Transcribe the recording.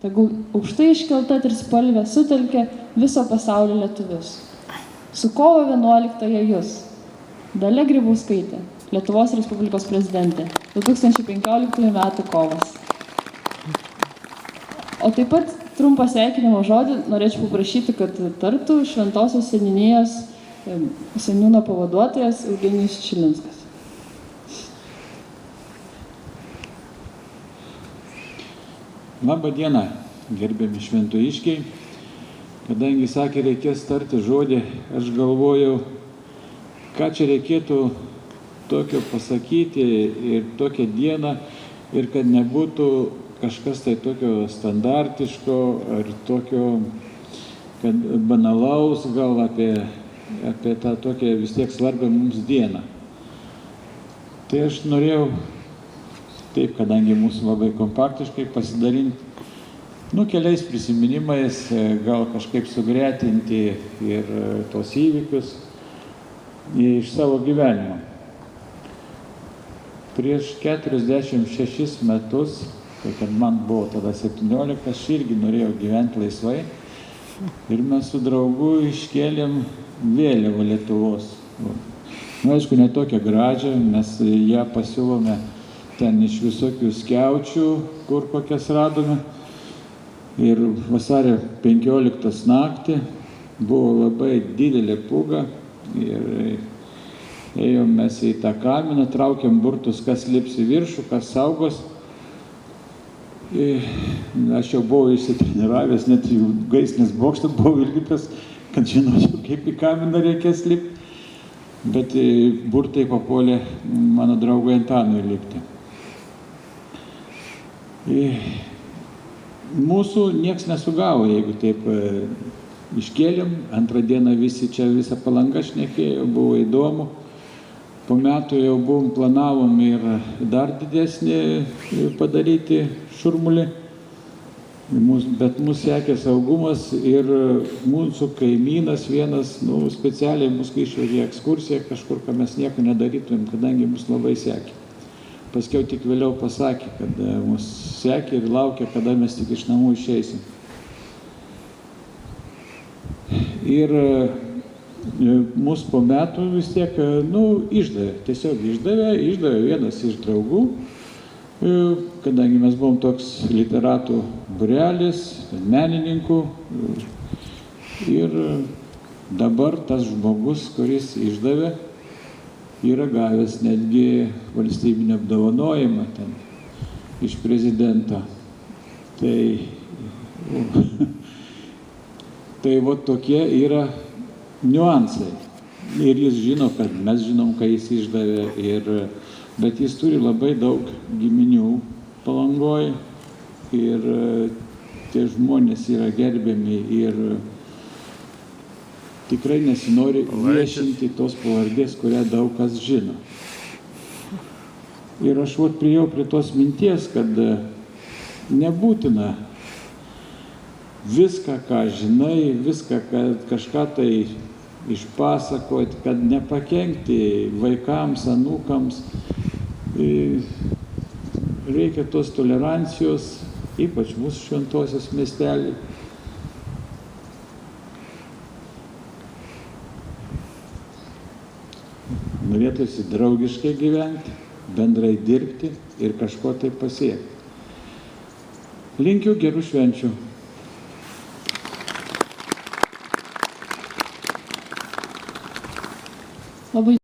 Tegul aukštai iškelta trispalvė sutelkia viso pasaulio lietuvius. Su kovo 11-ąją jūs. Dalia Grybauskaitė, Lietuvos Respublikos prezidentė, 2015 metų kovas. O taip pat trumpą sveikinimo žodį norėčiau paprašyti, kad tartų Šventosios seniūnijos seniūno pavaduotojas Eugenijus Čilinskas. Labą dieną, gerbiami šventojiškiai. Kadangi sakė, reikės tarti žodį, aš galvojau, ką čia reikėtų tokio pasakyti ir tokią dieną, ir kad nebūtų kažkas tai tokio standartiško ar tokio kad banalaus gal apie tą tokią vis tiek svarbią mums dieną. Tai aš norėjau taip, kadangi mūsų labai kompaktiškai pasidalinti, keliais prisiminimais, gal kažkaip sugretinti ir tos įvykius iš savo gyvenimo. Prieš 46 metus, kai kad man buvo tada 17, aš irgi norėjau gyventi laisvai ir mes su draugu iškėlėm vėliavą Lietuvos. Aišku, ne tokią gražią, mes ją pasiūlome ten iš visokių skiaučių, kur kokias radome. Ir vasario 15 naktį buvo labai didelė pūga ir ėjom mes į tą kaminą, traukėm burtus, kas lips į viršų, kas saugos. Aš jau buvau išsitreniravęs, net į gaisrinės bokštą buvau įlipęs, kad žinočiau, kaip į kaminą reikės lipti. Bet burtai papuolė mano draugui Antanui lipti. Mūsų nieks nesugavo, jeigu taip iškėlėm. Antrą dieną visi čia visą Palanga šnekėjo, buvo įdomu. Po metų jau planavom ir dar didesnį padaryti šurmulį, bet mūsų sekė saugumas ir mūsų kaimynas vienas specialiai mūsų išvežė ekskursiją kažkur, kad mes nieko nedarytumėm, kadangi mūsų labai sekė. Paskiau tik vėliau pasakė, kad mus sekė ir laukė, kada mes tik iš namų išeisim. Ir mus po metų vis tiek, išdavė, tiesiog išdavė vienas iš draugų, kadangi mes buvom toks literatų būrelis, menininkų. Ir dabar tas žmogus, kuris išdavė, yra gavęs netgi valstybinį apdovanojimą ten iš prezidento. Tai tokie yra niuansai. Ir jis žino, kad mes žinom, ką jis išdavė, bet jis turi labai daug giminių Palangoj ir tie žmonės yra gerbiami ir tikrai nesinori viešinti tos pavardės, kurią daug kas žino. Ir aš priėjau prie tos minties, kad nebūtina viską, ką žinai, viską, kad kažką tai išpasakoti, kad nepakenkti vaikams, anūkams. Reikia tos tolerancijos, ypač mūsų šventosios miestelį. Norėtųsi draugiškai gyventi, bendrai dirbti ir kažko tai pasiekti. Linkiu gerų švenčių. Labai